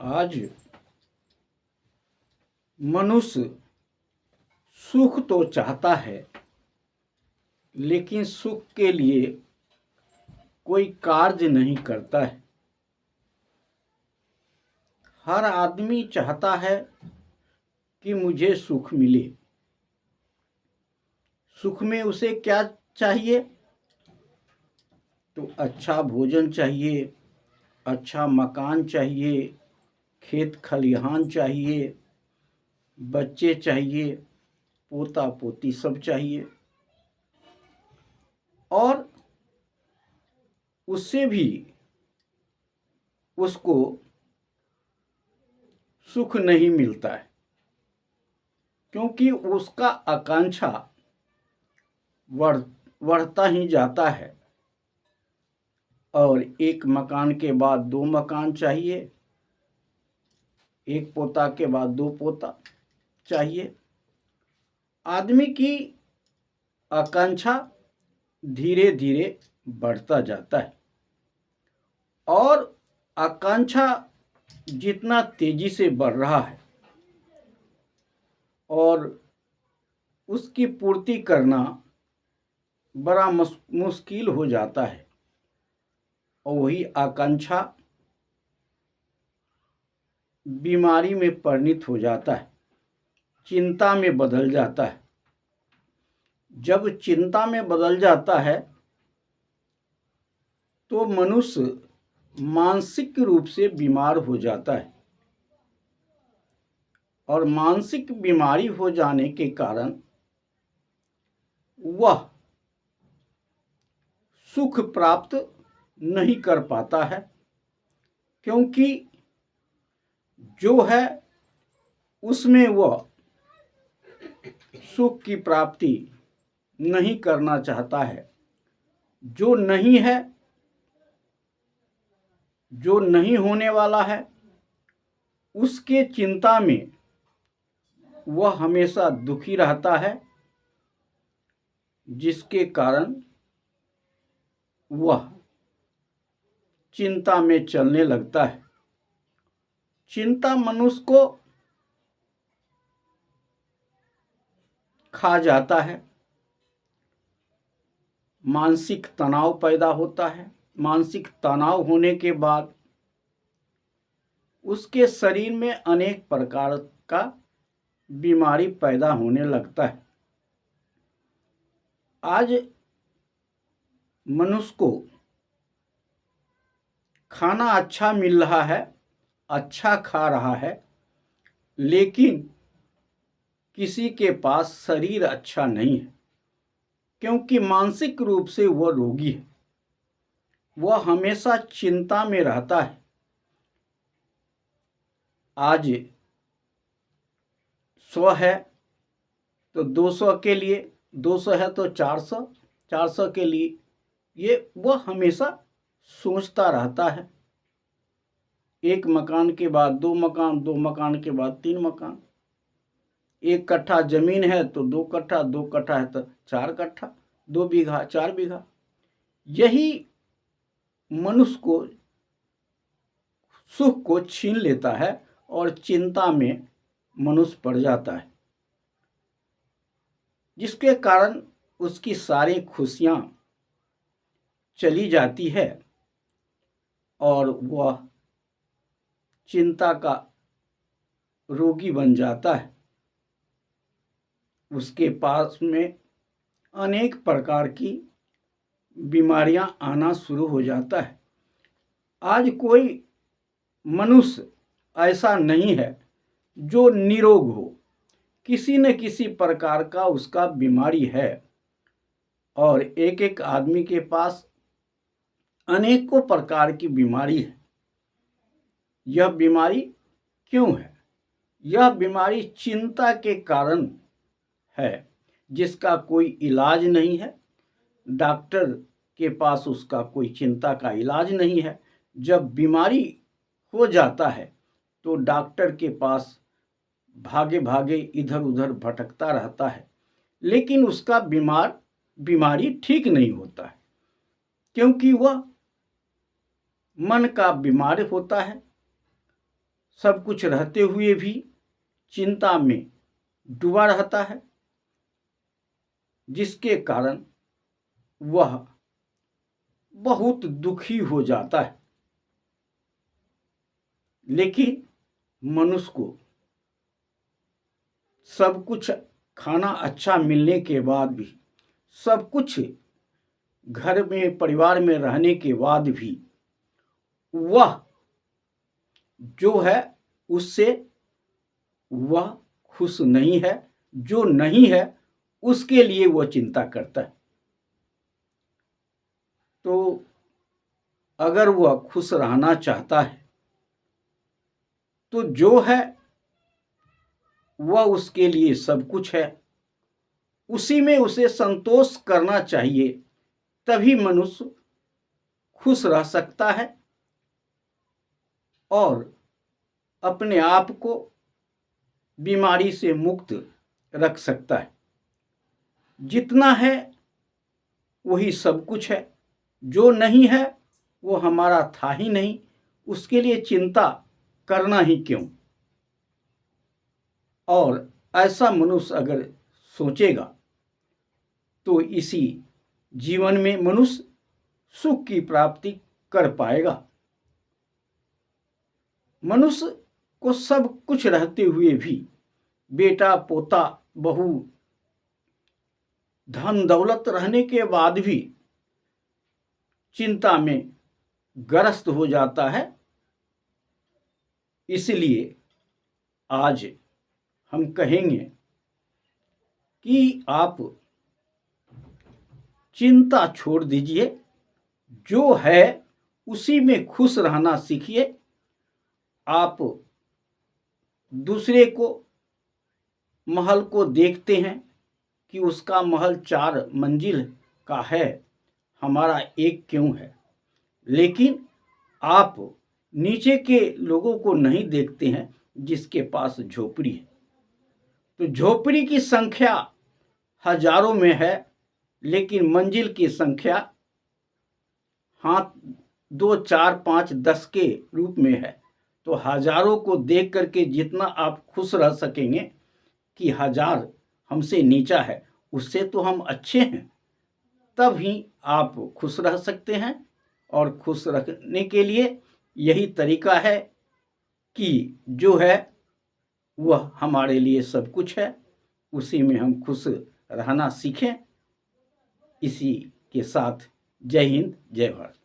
आज मनुष्य सुख तो चाहता है, लेकिन सुख के लिए कोई कार्य नहीं करता है। हर आदमी चाहता है कि मुझे सुख मिले। सुख में उसे क्या चाहिए? तो अच्छा भोजन चाहिए, अच्छा मकान चाहिए, खेत खलिहान चाहिए, बच्चे चाहिए, पोता पोती सब चाहिए। और उससे भी उसको सुख नहीं मिलता है, क्योंकि उसका आकांक्षा बढ़ता ही जाता है। और एक मकान के बाद दो मकान चाहिए, एक पोता के बाद दो पोता चाहिए। आदमी की आकांक्षा धीरे धीरे बढ़ता जाता है, और आकांक्षा जितना तेजी से बढ़ रहा है और उसकी पूर्ति करना बड़ा मुश्किल हो जाता है। और वही आकांक्षा बीमारी में परिणत हो जाता है, चिंता में बदल जाता है। जब चिंता में बदल जाता है तो मनुष्य मानसिक रूप से बीमार हो जाता है, और मानसिक बीमारी हो जाने के कारण वह सुख प्राप्त नहीं कर पाता है, क्योंकि जो है उसमें वह सुख की प्राप्ति नहीं करना चाहता है। जो नहीं है, जो नहीं होने वाला है, उसके चिंता में वह हमेशा दुखी रहता है, जिसके कारण वह चिंता में चलने लगता है। चिंता मनुष्य को खा जाता है, मानसिक तनाव पैदा होता है। मानसिक तनाव होने के बाद उसके शरीर में अनेक प्रकार का बीमारी पैदा होने लगता है। आज मनुष्य को खाना अच्छा मिल रहा है, अच्छा खा रहा है, लेकिन किसी के पास शरीर अच्छा नहीं है, क्योंकि मानसिक रूप से वह रोगी है। वह हमेशा चिंता में रहता है। आज 100 है तो 200 के लिए, 200 है तो 400, 400 के लिए, ये वह हमेशा सोचता रहता है। एक मकान के बाद दो मकान, दो मकान के बाद तीन मकान। 1 कट्ठा जमीन है तो 2 कट्ठा, 2 कट्ठा है तो 4 कट्ठा, 2 बीघा, 4 बीघा। यही मनुष्य को सुख को छीन लेता है और चिंता में मनुष्य पड़ जाता है, जिसके कारण उसकी सारी खुशियां चली जाती है और वह चिंता का रोगी बन जाता है। उसके पास में अनेक प्रकार की बीमारियां आना शुरू हो जाता है। आज कोई मनुष्य ऐसा नहीं है जो निरोग हो, किसी न किसी प्रकार का उसका बीमारी है। और एक एक आदमी के पास अनेकों प्रकार की बीमारी है। यह बीमारी क्यों है? यह बीमारी चिंता के कारण है, जिसका कोई इलाज नहीं है। डॉक्टर के पास उसका कोई चिंता का इलाज नहीं है। जब बीमारी हो जाता है तो डॉक्टर के पास भागे भागे इधर उधर भटकता रहता है, लेकिन उसका बीमारी ठीक नहीं होता है, क्योंकि वह मन का बीमार होता है। सब कुछ रहते हुए भी चिंता में डूबा रहता है, जिसके कारण वह बहुत दुखी हो जाता है। लेकिन मनुष्य को सब कुछ खाना अच्छा मिलने के बाद भी, सब कुछ घर में परिवार में रहने के बाद भी वह जो है उससे वह खुश नहीं है। जो नहीं है उसके लिए वह चिंता करता है। तो अगर वह खुश रहना चाहता है तो जो है वह उसके लिए सब कुछ है, उसी में उसे संतोष करना चाहिए। तभी मनुष्य खुश रह सकता है और अपने आप को बीमारी से मुक्त रख सकता है। जितना है वही सब कुछ है, जो नहीं है वो हमारा था ही नहीं, उसके लिए चिंता करना ही क्यों। और ऐसा मनुष्य अगर सोचेगा तो इसी जीवन में मनुष्य सुख की प्राप्ति कर पाएगा। मनुष्य को सब कुछ रहते हुए भी बेटा पोता बहू धन दौलत रहने के बाद भी चिंता में ग्रस्त हो जाता है। इसलिए आज हम कहेंगे कि आप चिंता छोड़ दीजिए, जो है उसी में खुश रहना सीखिए। आप दूसरे को महल को देखते हैं कि उसका महल 4 मंजिल का है, हमारा एक क्यों है। लेकिन आप नीचे के लोगों को नहीं देखते हैं जिसके पास झोपड़ी है। तो झोपड़ी की संख्या हजारों में है, लेकिन मंजिल की संख्या 2 4 5 10 के रूप में है। तो हजारों को देख करके जितना आप खुश रह सकेंगे कि 1000 हमसे नीचा है, उससे तो हम अच्छे हैं, तब ही आप खुश रह सकते हैं। और खुश रखने के लिए यही तरीका है कि जो है वह हमारे लिए सब कुछ है, उसी में हम खुश रहना सीखें। इसी के साथ जय हिंद, जय भारत।